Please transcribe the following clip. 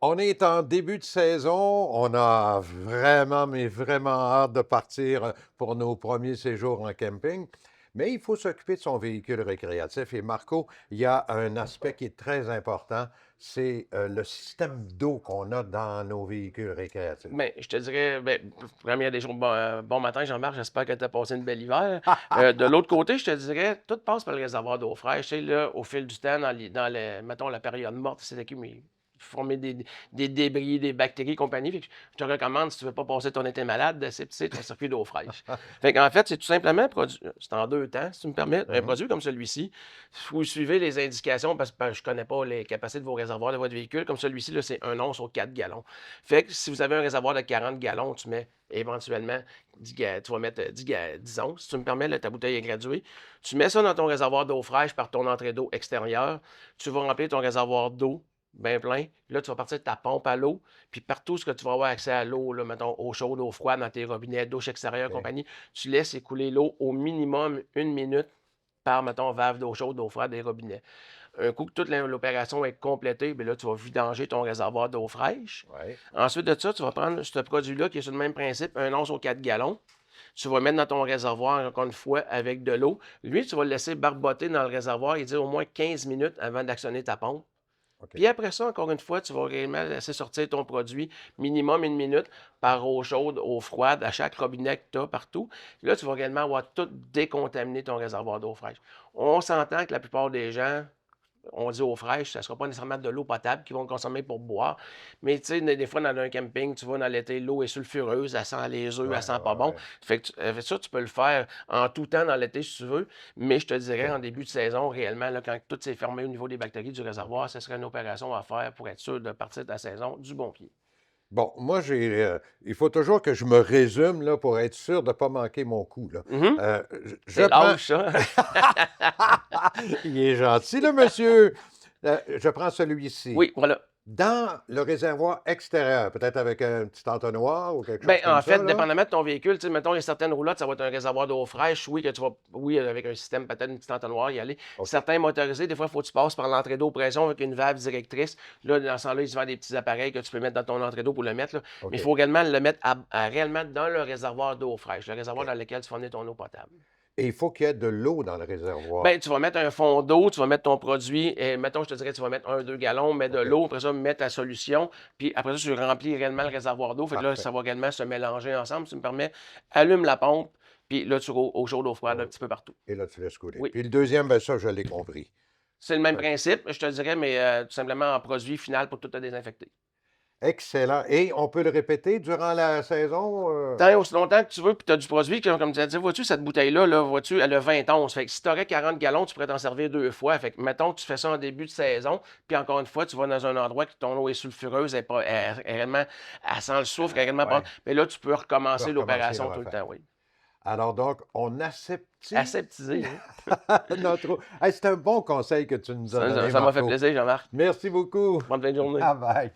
On est en début de saison. On a vraiment, mais vraiment hâte de partir pour nos premiers séjours en camping. Mais il faut s'occuper de son véhicule récréatif. Et Marco, il y a un aspect qui est très important, c'est le système d'eau qu'on a dans nos véhicules récréatifs. Ben, je te dirais, ben, première des jours, bon matin, Jean-Marc, j'espère que tu as passé une belle hiver. De l'autre côté, je te dirais, tout passe par le réservoir d'eau fraîche. Tu sais, là, au fil du temps, mettons, la période morte, c'est accumulé. Former des débris, des bactéries et compagnie. Fait que je te recommande, si tu ne veux pas passer ton été malade, d'aseptiser ton circuit d'eau fraîche. Fait qu'en fait, c'est tout simplement, c'est en deux temps, si tu me permets, un Mhm. produit comme celui-ci. Vous suivez les indications parce que je ne connais pas les capacités de vos réservoirs de votre véhicule. Comme celui-ci, là, c'est 1 once aux 4 gallons. Fait que si vous avez un réservoir de 40 gallons, tu mets éventuellement tu vas mettre 10 onces. Si tu me permets, là, ta bouteille est graduée. Tu mets ça dans ton réservoir d'eau fraîche par ton entrée d'eau extérieure. Tu vas remplir ton réservoir d'eau bien plein. Là, tu vas partir de ta pompe à l'eau. Puis partout ce que tu vas avoir accès à l'eau, là, mettons eau chaude, eau froide, dans tes robinets, douche extérieure, OK. compagnie, tu laisses écouler l'eau au minimum 1 minute par, mettons, valve d'eau chaude, d'eau froide des robinets. Un coup que toute l'opération est complétée, bien là, tu vas vidanger ton réservoir d'eau fraîche. Ouais. Ensuite de ça, tu vas prendre ce produit-là qui est sur le même principe, 1 once aux 4 gallons. Tu vas mettre dans ton réservoir, encore une fois, avec de l'eau. Lui, tu vas le laisser barboter dans le réservoir et dire au moins 15 minutes avant d'actionner ta pompe. OK. Puis après ça, encore une fois, tu vas réellement laisser sortir ton produit minimum 1 minute par eau chaude, eau froide, à chaque robinet que tu as partout. Puis là, tu vas réellement avoir tout décontaminé ton réservoir d'eau fraîche. On s'entend que la plupart des gens, on dit eau fraîche, ça ne sera pas nécessairement de l'eau potable qu'ils vont consommer pour boire. Mais tu sais, des fois, dans un camping, tu vas dans l'été, l'eau est sulfureuse, elle sent les œufs, Ouais, elle sent pas ouais, bon. ouais. Fait que ça, tu peux le faire en tout temps dans l'été si tu veux. Mais je te dirais, OK. en début de saison, réellement, là, quand tout s'est fermé au niveau des bactéries du OK. réservoir, ce serait une opération à faire pour être sûr de partir de la saison du bon pied. Bon, moi, il faut toujours que je me résume là, pour être sûr de ne pas manquer mon coup, là. Mhm. Je C'est prends. l'âge, ça. Il est gentil, le monsieur. Je prends celui-ci. Oui, voilà. Dans le réservoir extérieur, peut-être avec un petit entonnoir ou quelque Ben, chose comme en ça, fait, là. dépendamment de ton véhicule, tu sais, mettons, il y a certaines roulottes, ça va être un réservoir d'eau fraîche, oui, que tu vas, oui, avec un système, peut-être une petite entonnoir, y aller. OK. Certains motorisés, des fois, il faut que tu passes par l'entrée d'eau pression avec une valve directrice. Là, dans ce temps-là, ils se vendent des petits appareils que tu peux mettre dans ton entrée d'eau pour le mettre, là. Mais il OK. faut également le mettre réellement dans le réservoir d'eau fraîche, le réservoir OK. dans lequel tu fournis ton eau potable. Et il faut qu'il y ait de l'eau dans le réservoir. Ben, tu vas mettre un fond d'eau, tu vas mettre ton produit, et mettons, je te dirais, tu vas mettre 1, 2 gallons, mets de OK. l'eau, après ça, mets ta solution, puis après ça, tu remplis réellement le réservoir d'eau. Fait que là, Parfait. ça va réellement se mélanger ensemble. Tu me permets, allume la pompe, puis là, tu roules eau chaude, eau froide, un Oh, petit peu partout. et là, tu laisses couler. Oui, Puis le deuxième, ben ça, je l'ai compris. c'est le même OK. principe, je te dirais, mais tout simplement en produit final pour tout te désinfecter. Excellent. Et on peut le répéter durant la saison? Tant et aussi longtemps que tu veux, puis tu as du produit, comme tu as dit, vois-tu, cette bouteille-là, là, vois-tu, elle a 20 onces. Fait que si tu aurais 40 gallons, tu pourrais t'en servir 2 fois. Fait que, mettons que tu fais ça en début de saison, puis encore une fois, tu vas dans un endroit que ton eau est sulfureuse, elle sent le soufre, elle est réellement pas. Ouais, Mais là, tu peux tu peux recommencer recommencer à l'opération tout le refaire. temps, oui. Alors donc, on aseptise Aseptisé, hein? notre eau. Hey, c'est un bon conseil que tu nous as donné, Ça m'a fait Marco. plaisir, Jean-Marc. Merci beaucoup. Bonne fin de journée. Bye bye.